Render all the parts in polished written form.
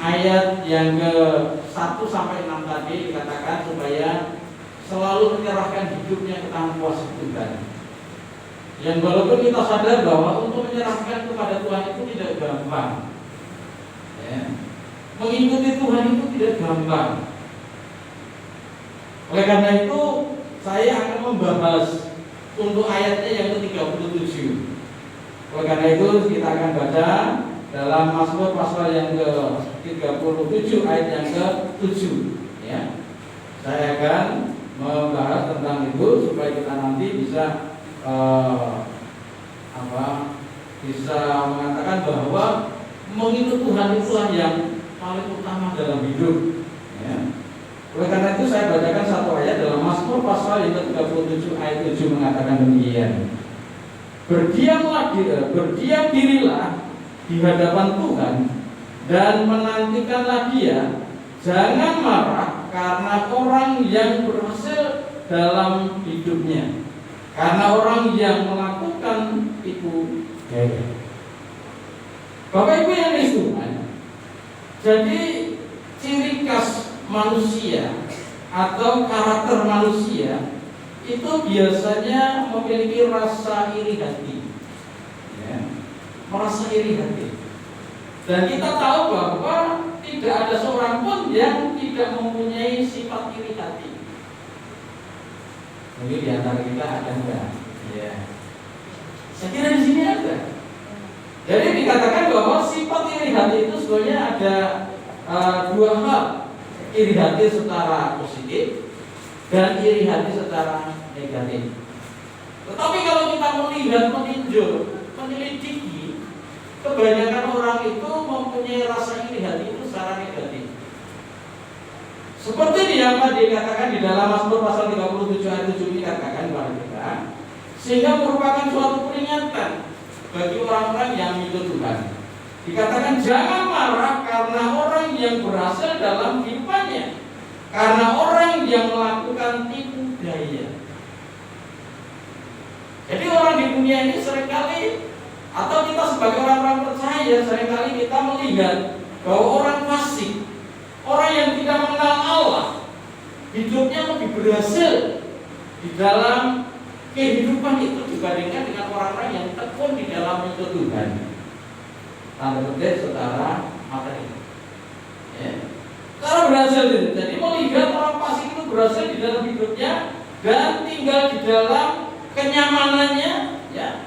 ayat yang ke 1 sampai 6 tadi dikatakan supaya selalu menyerahkan hidupnya ke tangan kuasa Tuhan. Yang walaupun kita sadar bahwa untuk menyerahkan kepada Tuhan itu tidak gampang, ya. Mengikuti Tuhan itu tidak gampang. Oleh karena itu saya akan membahas untuk ayatnya yang ke-37. Oleh karena itu kita akan baca dalam Mazmur pasal yang ke-37 ayat yang ke-7, ya. Saya akan membahas tentang itu supaya kita nanti bisa bisa mengatakan bahwa mengikut Tuhan itulah yang paling utama dalam hidup, ya. Oleh karena itu saya bacakan satu ayat dalam Mazmur pasal yang ke-37 ayat 7 mengatakan demikian. Berdiam dirilah di hadapan Tuhan dan menantikanlah Dia. Jangan marah karena orang yang berhasil dalam hidupnya, karena orang yang melakukan tipu daya. Bapak Ibu yang Tuhan, jadi ciri khas manusia atau karakter manusia itu biasanya memiliki rasa iri hati, ya, merasa iri hati. Dan kita tahu bahwa tidak ada seorang pun yang tidak mempunyai sifat iri hati. Mungkin di antara kita ada enggak? Ya. Saya kira di sini ada. Jadi dikatakan bahwa sifat iri hati itu sebenarnya ada dua hal. Iri hati secara positif dan iri hati secara negatif. Tetapi kalau kita melihat, meninjau, menyelidiki, kebanyakan orang itu mempunyai rasa iri hati itu secara negatif. Seperti yang dikatakan di dalam Mazmur pasal 37 ayat 7 dikatakan kepada kita, sehingga merupakan suatu peringatan bagi orang-orang yang mengikut Tuhan. Dikatakan jangan marah karena orang yang berhasil dalam kehidupannya, karena orang yang melakukan tipu daya. Jadi orang di dunia ini seringkali, atau kita sebagai orang-orang percaya, seringkali kita melihat bahwa orang fasik, orang yang tidak mengenal Allah, hidupnya lebih berhasil di dalam kehidupan itu dibandingkan dengan orang-orang yang tekun di dalam itu Tuhan. Tanda petik secara materi, ya. Cara berhasil itu, jadi melihat orang fasik itu berhasil di dalam hidupnya dan tinggal di dalam kenyamanannya, ya.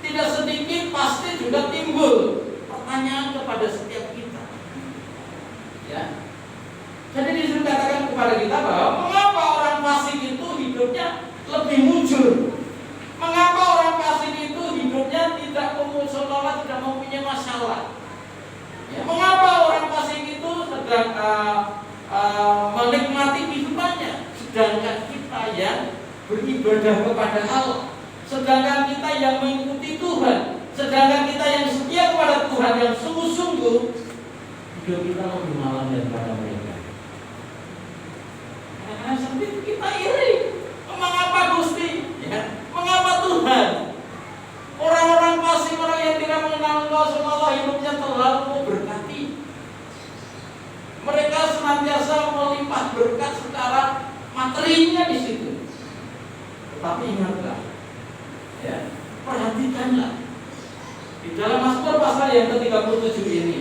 Tidak sedikit pasti juga timbul pertanyaan kepada setiap kita, ya. Jadi disuruh katakan kepada kita bahwa mengapa orang fasik itu hidupnya lebih mujur? Mengapa orang fasik itu hidupnya tidak seolah tidak mempunyai masalah? Ya, mengapa orang fasik itu sedang menikmati kehidupannya, sedangkan kita yang beribadah kepada Allah, sedangkan kita yang mengikuti Tuhan, sedangkan kita yang setia kepada Tuhan yang sungguh-sungguh, hidup kita lebih malam daripada mereka. Karena seperti itu kita iri. Mengapa Gusti? Ya. Mengapa Tuhan? Orang-orang fasik, orang yang tidak mengenal Allah hidupnya terlalu memberkati. Mereka senantiasa melimpah berkat secara materinya di situ. Tetapi ingatlah, ya, perhatikanlah di dalam Mazmur pasal yang ke-37 ini,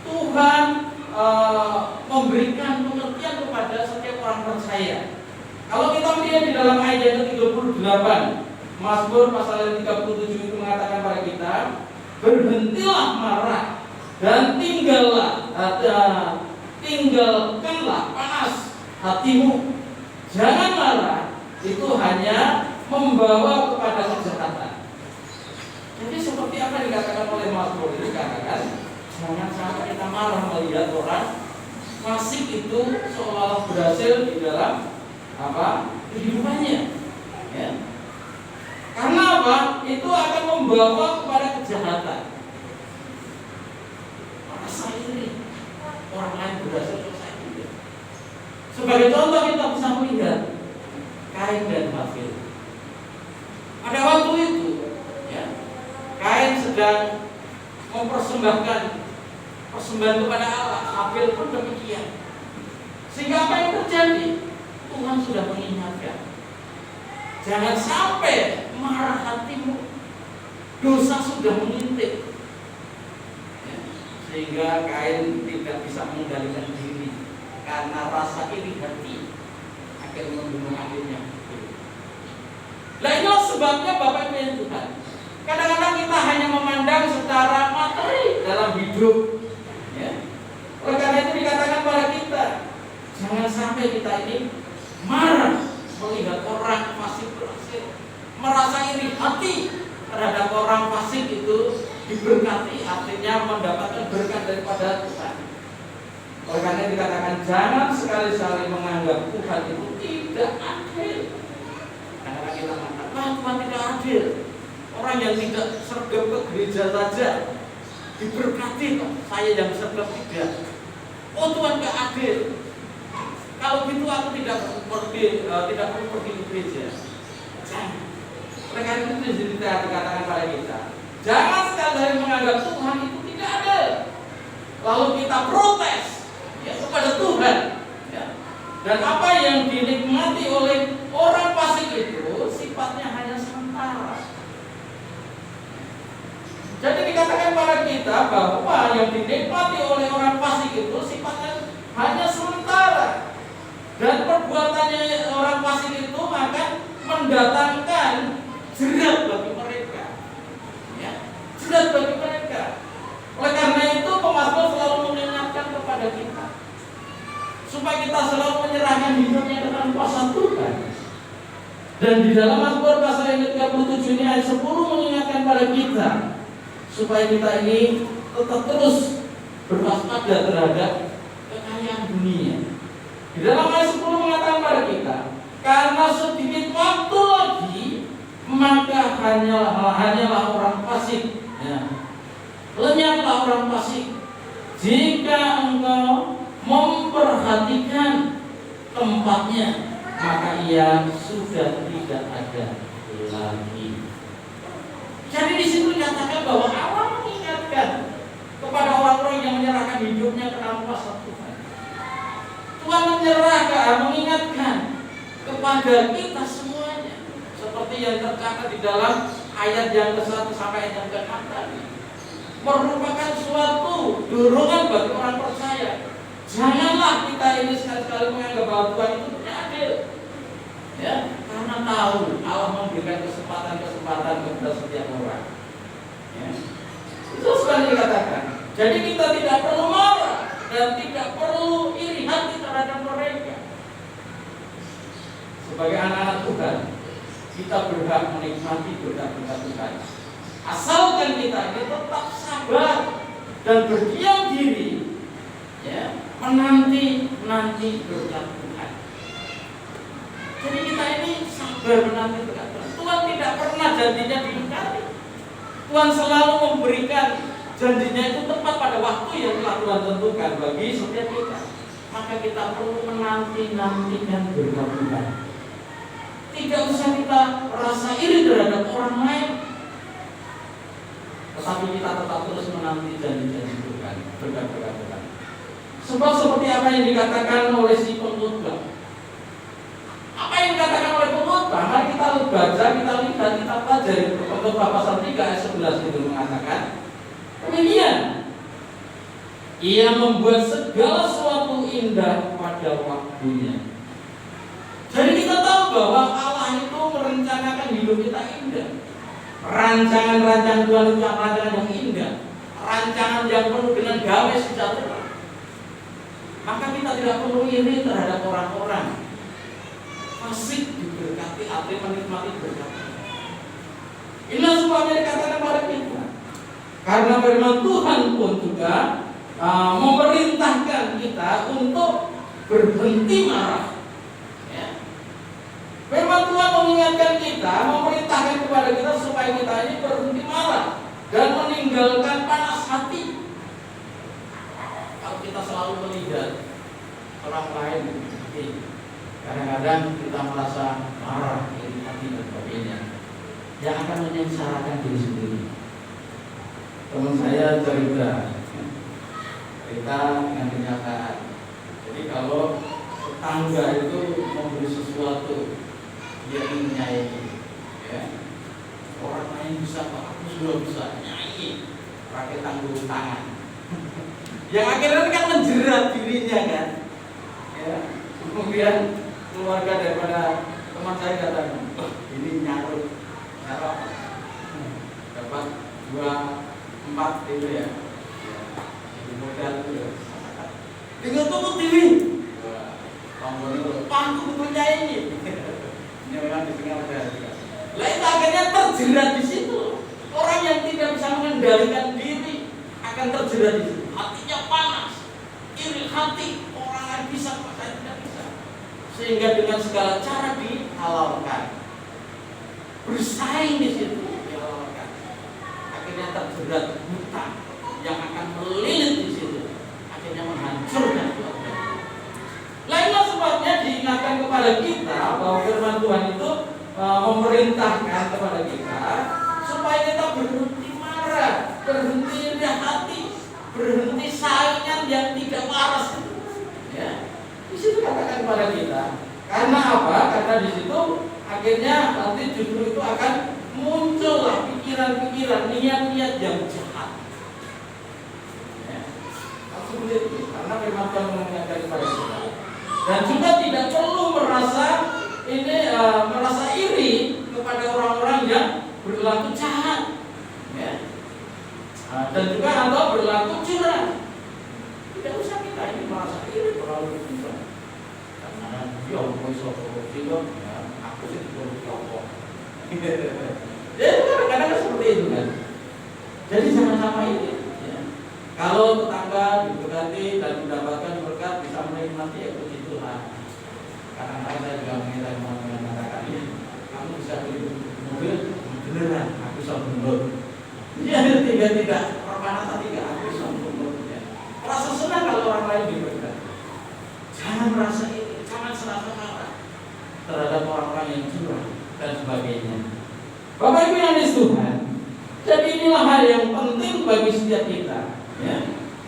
Tuhan memberikan pengertian kepada setiap orang percaya. Kalau kita melihat di dalam ayat yang ke-38, Mazmur pasal yang 37 itu mengatakan pada kita, berhentilah marah dan tinggalkanlah panas hatimu. Jangan marah, itu hanya membawa kepada kejahatan. Jadi seperti apa yang dikatakan oleh Mazmur ini, dikatakan jangan sampai kita marah melihat orang fasik itu seolah berhasil di dalam kehidupannya, ya. Karena apa? Itu akan membawa kepada kejahatan. Merasa iri, orang lain berhasil selesai juga. Sebagai contoh kita bisa melihat Kain dan Habil. Pada waktu itu, ya, Kain sedang mempersembahkan persembahan kepada Allah. Habil pun demikian. Sehingga apa yang terjadi? Tuhan sudah mengingatkan, jangan sampai marah hatimu, dosa sudah mengintip, ya, sehingga Kain tidak bisa mengendalikan diri karena rasa iri hati akhirnya membunuh adiknya. Nah, inilah sebabnya Bapak Ibu yang Tuhan, kadang-kadang kita hanya memandang secara materi dalam hidup, ya. Oleh karena itu dikatakan pada kita, jangan sampai kita ini marah melihat orang fasik berhasil, merasa iri hati terhadap orang fasik itu diberkati, artinya mendapatkan berkat daripada Tuhan. Oleh karena dikatakan jangan sekali-sekali menganggap Tuhan itu tidak adil. Karena kita mengatakan Tuhan tidak adil. Orang yang tidak sergap ke gereja saja diberkati, saya yang sergap tidak. Oh, Tuhan tidak adil. Kalau gitu aku tidak perlu pergi ke gereja. Jangan. Oleh karena itu dikatakan pada kita, jangan sekali-kali menganggap Tuhan itu tidak adil, lalu kita protes, ya, kepada Tuhan, ya. Dan apa yang dinikmati oleh orang fasik itu sifatnya hanya sementara. Jadi dikatakan pada kita bahwa yang dinikmati oleh orang fasik itu sifatnya hanya sementara. Dan perbuatannya orang fasik itu akan mendatangkan jerat bagi mereka, ya, jerat bagi mereka. Oleh karena itu pemazmur selalu mengingatkan kepada kita supaya kita selalu menyerahkan hidupnya ke dalam kuasa Tuhan. Dan di dalam Mazmur pasal yang ke-37 ini ayat 10 mengingatkan pada kita supaya kita ini tetap terus berwaspada terhadap kekayaan dunia. Di dalam ayat 10 mengatakan pada kita, karena sedikit waktu lagi maka hanyalah orang fasik, ya. Lenyaplah orang fasik jika engkau memperhatikan tempatnya, maka ia sudah tidak ada lagi. Jadi di situ dikatakan bahwa Allah mengingatkan kepada orang-orang yang menyerahkan hidupnya ke dalam kuasa Tuhan. Tuhan mengingatkan kepada kita semuanya, seperti yang tercatat di dalam ayat yang ke-1 sampai ayat yang ke-6 tadi, merupakan suatu dorongan bagi orang percaya. Janganlah kita ini sekali-kali menganggap bahwa Tuhan itu tidak adil, ya, karena tahu Allah memberikan kesempatan kepada setiap orang, ya. Itu sudah dikatakan. Jadi kita tidak perlu marah dan tidak perlu iri hati terhadap mereka. Sebagai anak-anak Tuhan, kita berhak menikmati berkat-berkat Tuhan, asalkan kita ini tetap sabar dan berdiam diri, ya, menanti berkat Tuhan. Jadi kita ini sabar menanti berkat Tuhan. Tuhan tidak pernah janjinya diingkari. Tuhan selalu memberikan janjinya itu tepat pada waktu yang telah Tuhan tentukan bagi setiap kita. Maka kita perlu menanti-nantikan berkat Tuhan. Tidak usah kita rasa iri terhadap orang lain, tetapi kita tetap terus menanti janji-janji Tuhan, berkat-berkat Tuhan. Sebab seperti apa yang dikatakan oleh si pengkhotbah. Apa yang dikatakan oleh pengkhotbah? Mari kita baca, kita lihat, kita pelajari. Pengkhotbah pasal 3 ayat 11 itu mengatakan demikian. Ia membuat segala sesuatu indah pada waktunya. Jadi kita tahu bahwa Allah itu merencanakan hidup kita indah. Rancangan-rancangan Tuhan itu rancangan yang indah, rancangan yang penuh dengan damai sejahtera. Maka kita tidak perlu iri terhadap orang-orang fasik diberkati, arti menikmati berkat. Inilah sebabnya dikatakan pada kita. Karena firman Tuhan pun juga memerintahkan kita untuk berhenti marah. Firman Tuhan mengingatkan kita, memerintahkan kepada kita supaya kita ini berhenti marah dan meninggalkan panas hati. Kalau kita selalu melihat orang lain, kadang-kadang kita merasa marah, iri hati dan sebagainya, yang akan menyengsarakan diri sendiri. Teman saya cerita, realita dengan kenyataan. Jadi kalau tetangga itu memberi sesuatu, dia ingin nyanyi, ya. Orang lain bisa, aku sudah bisa nyanyi, pakai tanggung tangan. Yang akhirnya kan menjerat dirinya kan, ya. Kemudian keluarga daripada teman saya katakan, ini nyaruh dapat 2-4 itu ya. Modal itu ya. Tinggal tunggu TV. Tombol pangku butuhnya ini. Ini memang di tengah ada. Lain akhirnya terjerat di situ. Orang yang tidak bisa mengendalikan diri akan terjerat di situ. Hatinya panas, iri hati. Orang yang bisa, saya tidak bisa. Sehingga dengan segala cara dihalalkan. Bersaing di situ dihalalkan. Akhirnya terjerat hutang yang akan melilit di situ, akhirnya menghancurkan keluarga. Lainlah sebabnya diingatkan kepada kita bahwa firman Tuhan itu memerintahkan kepada kita supaya kita berhenti marah, berhenti rendah hati, berhenti saingan yang tidak waras itu. Ya, di situ katakan kepada kita. Karena apa? Karena di situ akhirnya nanti justru itu akan muncullah pikiran-pikiran, niat-niat yang jahat. Karena firman Tuhan mengingatkan kepada kita. Dan juga tidak perlu merasa iri kepada orang-orang yang berlaku jahat, ya. Dan juga atau berlaku curang. Tidak usah kita ini merasa iri terlalu curang. Karena dia bisa korupsi kok, ya, aku sih korupsi kok. Ya itu kadang-kadang seperti itu kan. Jadi sama-sama ini. Kalau tetangga diberkati dan mendapatkan berkat bisa menikmati ya puji Tuhan. Kadang-kadang saya juga mengatakan ini, kamu bisa beli mobil beneran, aku bisa mundur. Jadi tidak permanatan tidak, aku bisa mundur. Ya. Rasa senang kalau orang lain diberkati. Jangan merasa ini, jangan serasa marah terhadap orang-orang yang curang dan sebagainya. Bapak Ibu yang dikasihi Tuhan, jadi inilah hal yang penting bagi setiap kita. Ya.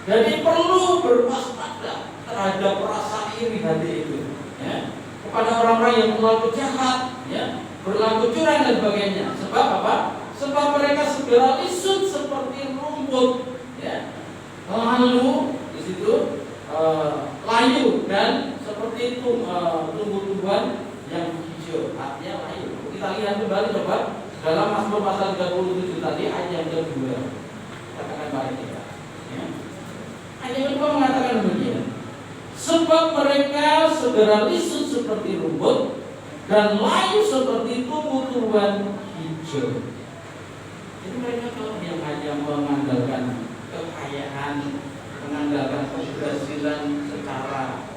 Jadi perlu berwaspada terhadap rasa iri hati itu, ya. Kepada orang-orang yang berlaku jahat, ya, berlaku curang dan sebagainya. Sebab apa? Sebab mereka segera lisut seperti rumput, ya. Lalu di situ layu dan seperti itu tumbuh-tumbuhan yang hijau, artinya layu. Kita lihat kembali coba dalam Mazmur pasal 37 tadi ayat yang kedua. Katakan balik kita. Ayat yang kedua mengatakan demikian. Sebab mereka segera lisut seperti rumput dan layu seperti tumbuh-tumbuhan hijau. Jadi mereka kalau yang hanya mengandalkan kekayaan, mengandalkan keberhasilan secara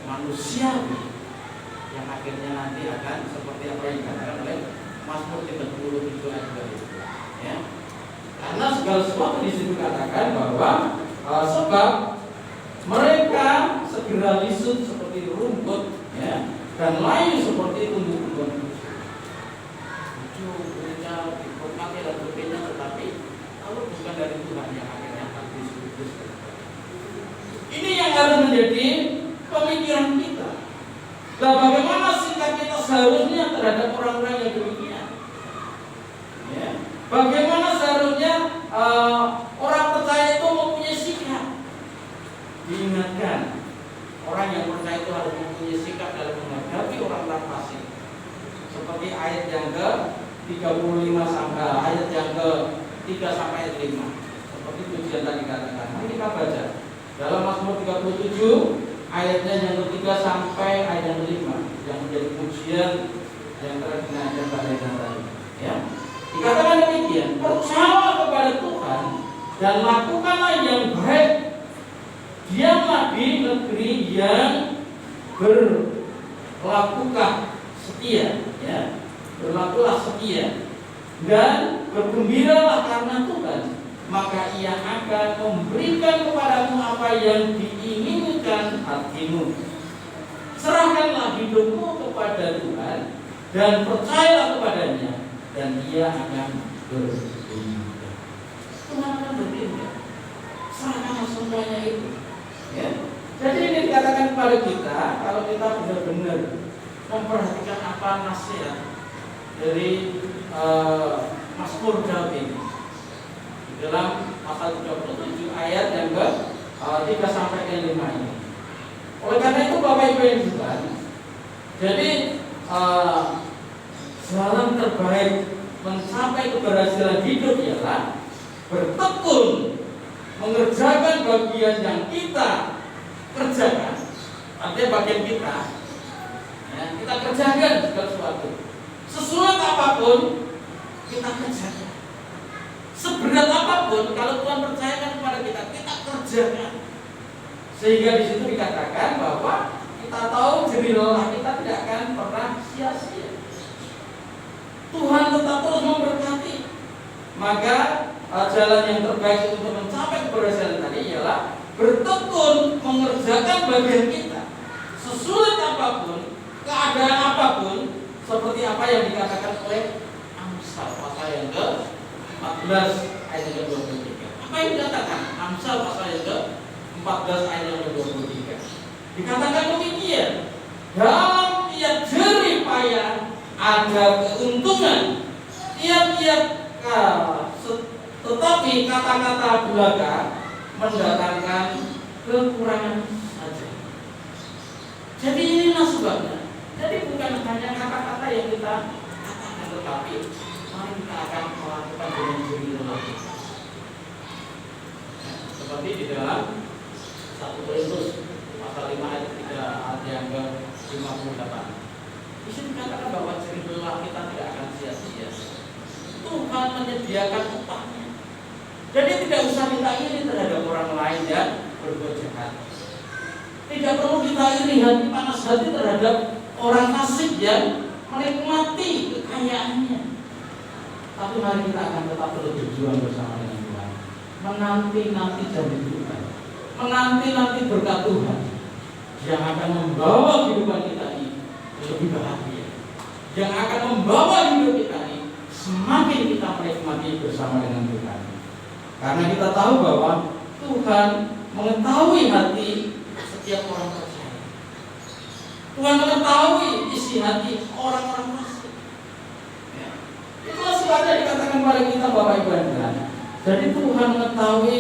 manusiawi, yang akhirnya nanti akan seperti apa yang dikatakan oleh Mazmur 37 ayat 2 itu. Ya. Karena segala sesuatu di situ katakan bahwa sebab mereka segera lisut seperti rumput, ya, dan layu seperti tumbuh-tumbuhan hijau, hijau, dikormati dan berbeda, tetapi kalau bukan dari Tuhan yang akhirnya habis. Ini yang harus menjadi pemikiran kita. Nah, bagaimana sikap kita seharusnya terhadap orang-orang yang demikian? Ya. Bagaimana seharusnya orang percaya itu mempunyai sikap? Diingatkan, orang yang percaya itu harus mempunyai sikap dalam menghadapi orang-orang fasik. Seperti ayat yang ke-35 sampai ayat yang ke-3 sampai ayat 5. Seperti tujuan tadi katakan. Mari kita baca dalam Mazmur 37 ayatnya yang ke-3 sampai ayat yang ke-5 yang menjadi pujian yang terkenal pada tadi. Ya. Dikatakan demikian, percaya kepada Tuhan dan lakukanlah yang baik. Diamlah di negeri yang berlakulah setia, ya, berlakulah setia dan bergembiralah karena Tuhan, maka Ia akan memberikan kepadamu apa yang diinginkan hatimu. Serahkanlah hidupmu kepada Tuhan dan percayalah kepadanya, dan Ia akan berpindah. Tuhan akan berpindah. Serahkanlah semuanya itu. Ya. Jadi ini dikatakan kepada kita, kalau kita benar-benar memperhatikan apa nasihat dari Mazmur Daud ini dalam pasal 37 ayat yang ke 3 sampai ke 5 ini. Oleh karena itu Bapak Ibu yang dikasihi, jadi jalan terbaik mencapai keberhasilan hidup ialah bertekun mengerjakan bagian yang kita kerjakan, artinya bagian kita, ya, kita kerjakan segala sesuatu. Sesulit apapun kita kerjakan. Seberat apapun kalau Tuhan percayakan kepada kita, kita kerjakan. Sehingga di situ dikatakan bahwa kita tahu jerih lelah kita tidak akan pernah sia-sia. Tuhan tetap terus memberkati. Maka jalan yang terbaik untuk mencapai keberhasilan tadi ialah bertekun mengerjakan bagian kita. Sesulit apapun, keadaan apapun, seperti apa yang dikatakan oleh Amsal pasal yang ke-14 ayat yang ke-23. Apa yang dikatakan? Amsal pasal yang ke-14 ayat yang ke-23. Dikatakan demikian, dalam tiap jerih payah ada keuntungan, tiap-tiap tetapi kata-kata belaka mendatangkan kekurangan saja. Jadi inilah sebabnya. Jadi bukan hanya kata-kata yang kita katakan, tetapi mari kita akan melakukan dengan jerih lelah kita. Seperti di dalam 1 Korintus pasal 5 ayat 3 yang ke-58. Di sini dikatakan bahwa jerih lelah kita tidak akan sia-sia. Tuhan menyediakan upahnya. Jadi tidak usah kita iri terhadap orang lain yang berbuat jahat. Tidak perlu kita iri hati panas hati terhadap orang fasik yang menikmati kekayaannya. Tapi mari kita akan tetap terus berjuang bersama dengan Tuhan, menanti janji Tuhan, menanti berkat Tuhan yang akan membawa kehidupan kita ini lebih bahagia, yang akan membawa hidup kita ini semakin kita menikmati bersama dengan Tuhan. Karena kita tahu bahwa Tuhan mengetahui hati setiap orang percaya. Tuhan mengetahui isi hati orang-orang fasik. Ya. Itulah sebabnya dikatakan kepada kita Bapak Ibu dan Saudara. Jadi Tuhan mengetahui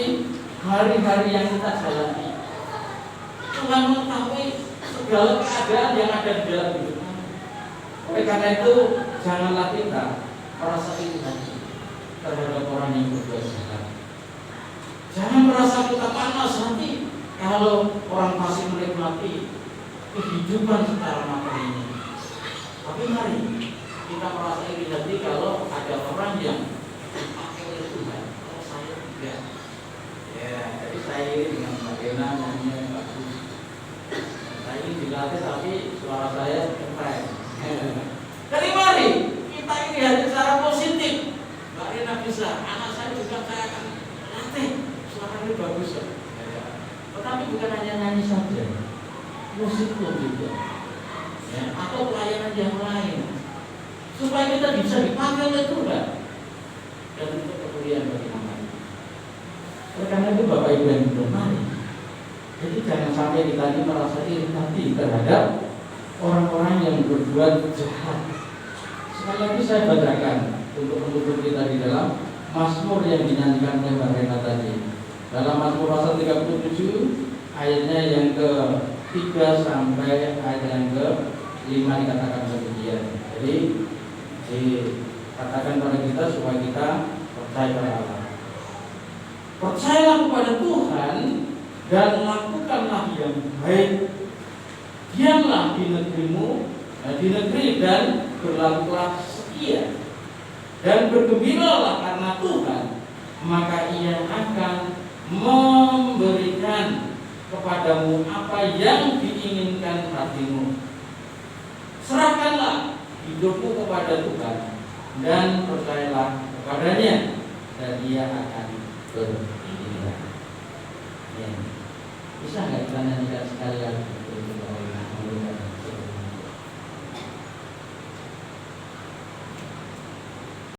hari-hari yang kita jalani. Tuhan mengetahui segala keadaan yang ada di dalam hidup kita. Oleh karena itu janganlah kita merasa iri hati terhadap orang yang berbuat jahat. Jangan merasa kita panas hati kalau orang masih menikmati kehidupan secara materinya. Tapi mari kita merasa iri hati kalau ada orang yang dipakai oleh Tuhan. Kalau saya tidak, ya jadi saya iri dengan bagaimana nyanyinya yang bagus. Saya ini dilatih tapi suara saya keren. Jadi mari kita iri hati secara positif. Mbak Rina bisa, anak saya juga saya akan latih. Suaranya bagus ya. Tetapi bukan hanya nyanyi saja, musik pun juga, ya, atau pelayanan yang lain, supaya kita bisa dipakai oleh Tuhan dan untuk kemuliaan bagi namanya. Karena itu Bapak Ibu yang bermari, jadi jangan sampai kita ini merasa iri hati terhadap orang-orang yang berbuat jahat. Sekali lagi saya bacakan untuk menutup kita di dalam Mazmur yang dinyanyikan oleh Mbak Rena tadi. Dalam Mazmur pasal 37 ayatnya yang ke-3 sampai ayat yang ke-5 dikatakan demikian. Jadi dikatakan pada kita supaya kita percaya pada Allah. Percayalah kepada Tuhan dan lakukanlah yang baik. Diamlah di negerimu, di negeri dan berlakulah setia. Dan bergembiralah karena Tuhan, maka Ia akan memberikan kepadamu apa yang diinginkan hatimu. Serahkanlah hidupmu kepada Tuhan dan percayalah kepadanya, dan Dia akan beriman. Ya. Bisa nggak kita nyanyikan sekali lagi?